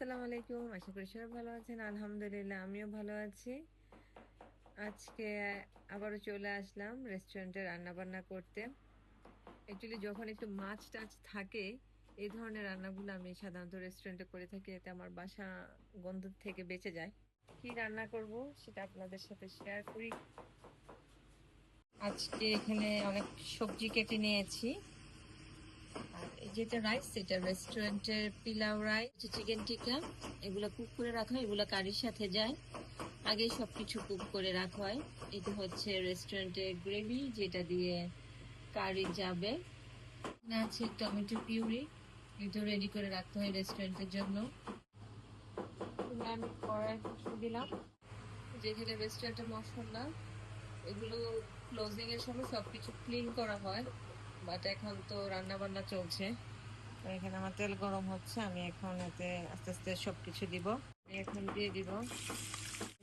আসসালামু আলাইকুম। আশা করি সবাই ভালো আছেন। আলহামদুলিল্লাহ আমিও ভালো আছি। আজকে আবারও চলে আসলাম রেস্টুরেন্টে রান্নাবান্না করতে। অ্যাকচুয়ালি যখন একটু মাছ টাছ থাকে এই ধরনের রান্নাগুলো আমি সাধারণত রেস্টুরেন্টে করে থাকি, এতে আমার বাসা গন্ধ থেকে বেঁচে যায়। কি রান্না করব সেটা আপনাদের সাথে শেয়ার করি। আজকে এখানে অনেক সবজি কেটে নিয়েছি। আর এই যেটা রাইস, এটা রেস্টুরেন্টের পিলাও রাইস, চিকেন টিক্কা, এগুলো কুক করে রাখা হয়, এগুলো কারির সাথে যায়। আগে সবকিছু কুক করে রাখা হয়। এটা হচ্ছে রেস্টুরেন্টের গ্রেভি, যেটা দিয়ে কারি যাবে। আছে টমেটো পিউরি, এটা রেডি করে রাখতে হয় রেস্টুরেন্টের জন্য। আমি কড়াই দিলাম, যেখানে রেস্টুরেন্টের মশলা এগুলো ক্লোজিং এর সময় সবকিছু ক্লিন করা হয়, বাট এখন তো রান্না বান্না চলছে। এখানে আমার তেল গরম হচ্ছে, আমি এখন এতে আস্তে আস্তে সবকিছু দিব। এখন দিয়ে দিব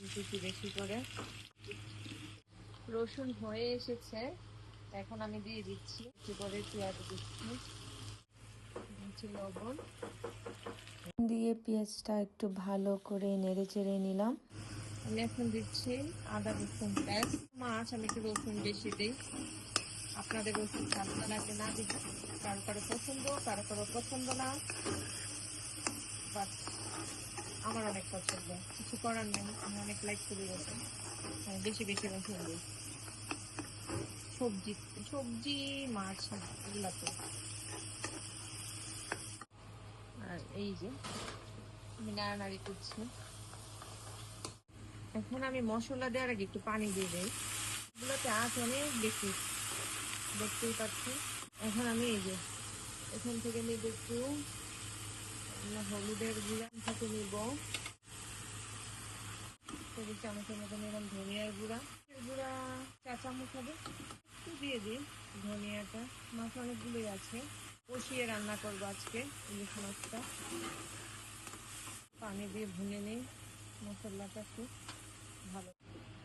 একটু বেশি করে। রসুন হয়ে এসেছে, এখন আমি দিয়ে দিচ্ছি একটু করে পেঁয়াজ দিচ্ছি লবণ দিয়ে পেঁয়াজটা একটু ভালো করে নেড়ে চেড়ে নিলাম। আমি এখন দিচ্ছি আদা রসুন পেস্ট। মাছ আমি একটু রসুন বেশি দিই, আপনাদের রসুন ঝালটা লাগে না দিই, কারো কারো পছন্দ কারো কারো পছন্দ না, বাট আমার অনেক পছন্দ, কিছু করার নেই, আমি অনেক লাইক করি রসুন, বেশি বেশি রসুন দিই সবজি সবজি মাছ এগুলাতে। আর এই যে আমি নাড়ানাড়ি করছি। এখন আমি মশলা দেওয়ার আগে একটু পানি দিয়ে দিই, এগুলোতে আঁচ অনেক বেশি, দেখতেই পাচ্ছি। এখন আমি এই যে এখান থেকে নিব একটু হলুদের গুঁড়া, থেকে নিব টেবিল চামচের মতো নিলাম ধনিয়ার গুঁড়া, গুঁড়া 4 চামচ হবে, একটু দিয়ে দিই ধনিয়াটা। মাছ অনেকগুলোই আছে, কষিয়ে রান্না করবো আজকে ইলিশ মাছটা। পানি দিয়ে ভুনে নিই মশলাটা খুব ভালো।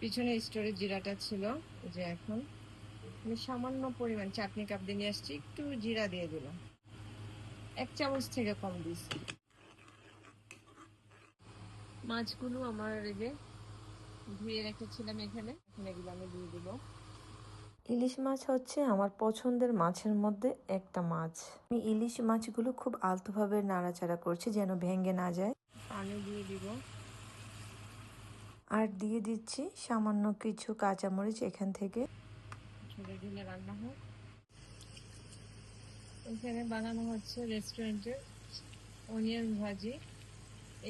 পিছনে স্টোরে জিরাটা ছিল, যে এখন আমি সামান্য পরিমাণ চাটনি কাপ দিয়ে নিয়ে আসছি, একটু জিরা দিয়ে দিলাম, 1 চামচ থেকে কম দিয়েছি। মাছগুলো আমার এই যে ধুয়ে রেখেছিলাম এখানে, এখন এগুলো আমি দিয়ে দিব। ইলিশ মাছ হচ্ছে আমার পছন্দের মাছের মধ্যে একটা মাছ। আমি ইলিশ মাছগুলো খুব আলতোভাবে নাড়াচাড়া করছি যেন ভেঙে না যায়। পানি দিয়ে দিব, আর দিয়ে দিচ্ছি সামান্য কিছু কাঁচামরিচ এখান থেকে। ছোট দিনে রান্না হোক। এখানে বানানো হচ্ছে রেস্টুরেন্টের অনিয়ন ভাজি,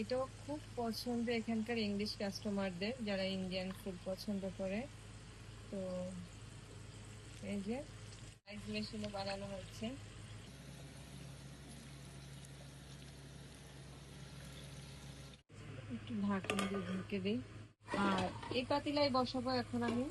এটাও খুব পছন্দ এখানকার ইংলিশ কাস্টমারদের, যারা ইন্ডিয়ান ফুড পছন্দ করে। তো এই যে রাইস মেশিনে বানানো হচ্ছে, একটু ঢাকনা দিয়ে ঢেকে দিই। আর এই পাতিলাই বসাবো এখন আমি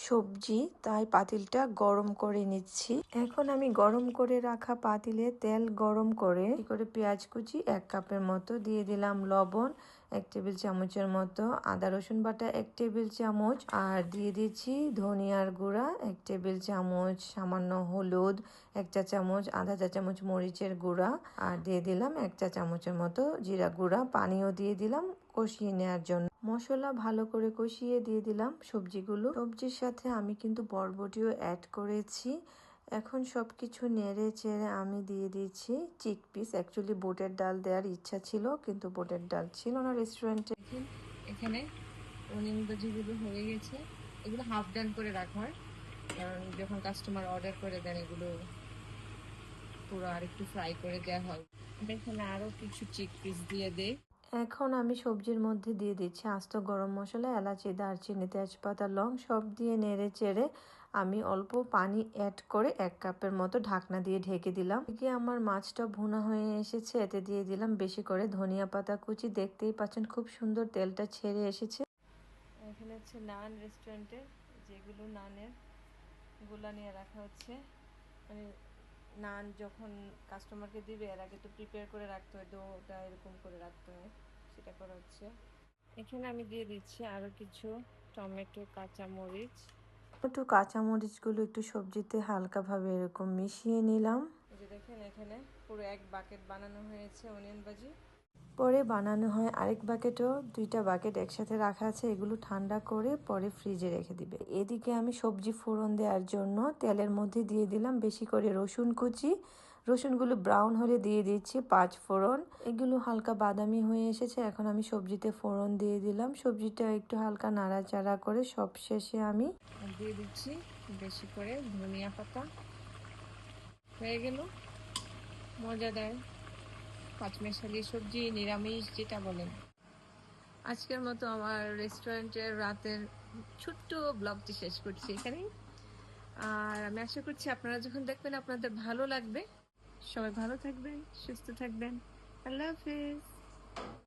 সবজি, তাই পাতিলটা গরম করে নিচ্ছি। এখন আমি গরম করে রাখা পাতিলে তেল গরম করে পেঁয়াজ কুচি 1 কাপের মতো দিয়ে দিলাম, লবণ 1 টেবিল চামচের মতো, আদা রসুন বাটা 1 টেবিল চামচ, আর দিয়ে দিচ্ছি ধনিয়ার গুঁড়া 1 টেবিল চামচ, সামান্য হলুদ 1 চা চামচ, আধা চা চামচ মরিচের গুঁড়া, আর দিয়ে দিলাম 1 চা চামচের মতো জিরা গুঁড়া। পানিও দিয়ে দিলাম কষিয়ে নেওয়ার জন্য। মশলা ভালো করে কষিয়ে দিয়ে দিলাম সবজিগুলো। সবজির সাথে আমি কিন্তু বরবটিও অ্যাড করেছি। এখন সবকিছু নেড়ে চেড়ে আমি দিয়ে দিচ্ছি চিকপিস। অ্যাকচুয়ালি বুটের ডাল দেওয়ার ইচ্ছা ছিল, কিন্তু বুটের ডাল ছিল না রেস্টুরেন্টে। এখানে অনিয়ন ভাজিগুলো হয়ে গেছে, এগুলো হাফ ডান করে রাখা হয়, কারণ যখন কাস্টমার অর্ডার করে দেন এগুলো পুরো আরেকটু ফ্রাই করে দেওয়া হয়। এখানে আরো কিছু চিকপিস দিয়ে দেই। এখন আমি সবজির মধ্যে দিয়ে দিচ্ছি আস্ত গরম মশলা, এলাচি, দারচিনি, তেজপাতা, লং সব দিয়ে নেড়ে চেড়ে আমি অল্প পানি অ্যাড করে 1 কাপের মতো ঢাকনা দিয়ে ঢেকে দিলাম। এদিকে আমার মাছটা ভুনা হয়ে এসেছে, এতে দিয়ে দিলাম বেশি করে ধনিয়া পাতা কুচি। দেখতেই পাচ্ছেন খুব সুন্দর তেলটা ছেড়ে এসেছে। এখানে হচ্ছে নান রেস্টুরেন্টে, যেগুলো নানের গুলা নিয়ে রাখা হচ্ছে, মানে নান যখন কাস্টমারকে দিবে এর আগে তো প্রিপেয়ার করে রাখতে হয়, তো ওটা এরকম করে রাখতে হয়, সেটা করা হচ্ছে। এখানে আমি দিয়ে দিচ্ছি আরো কিছু টমেটো, কাঁচামরিচ। একটু কাঁচামরিচগুলো একটু সবজিতে হালকাভাবে এরকম মিশিয়ে নিলাম। এই যে দেখেন এখানে পুরো 1 বাকেট বানানো হয়েছে অনিয়ন ভাজি। পরে বানানো হয় আরেক বাকেটও, 2টা বাকেট একসাথে রাখা আছে, এগুলো ঠান্ডা করে পরে ফ্রিজে রেখে দিবে। এদিকে আমি সবজি ফোড়ন দেওয়ার জন্য তেলের মধ্যে দিয়ে দিলাম বেশি করে রসুন কুচি। রসুনগুলো ব্রাউন হলে দিয়ে দিচ্ছি 5 ফোড়ন। এগুলো হালকা বাদামি হয়ে এসেছে, এখন আমি সবজিতে ফোড়ন দিয়ে দিলাম। সবজিটা একটু হালকা নাড়াচাড়া করে সবশেষে আমি দিয়ে দিচ্ছি বেশি করে ধনিয়া পাতা। হয়ে গেল মজাদার পাঁচমেশালি সবজি, নিরামিষ যেটা বলেন। আজকের মতো আমার রেস্টুরেন্টের রাতের ছোট্ট ব্লগটি শেষ করছি এখানেই। আর আমি আশা করছি আপনারা যখন দেখবেন আপনাদের ভালো লাগবে। সবাই ভালো থাকবেন, সুস্থ থাকবেন। আল্লাহ হাফেজ।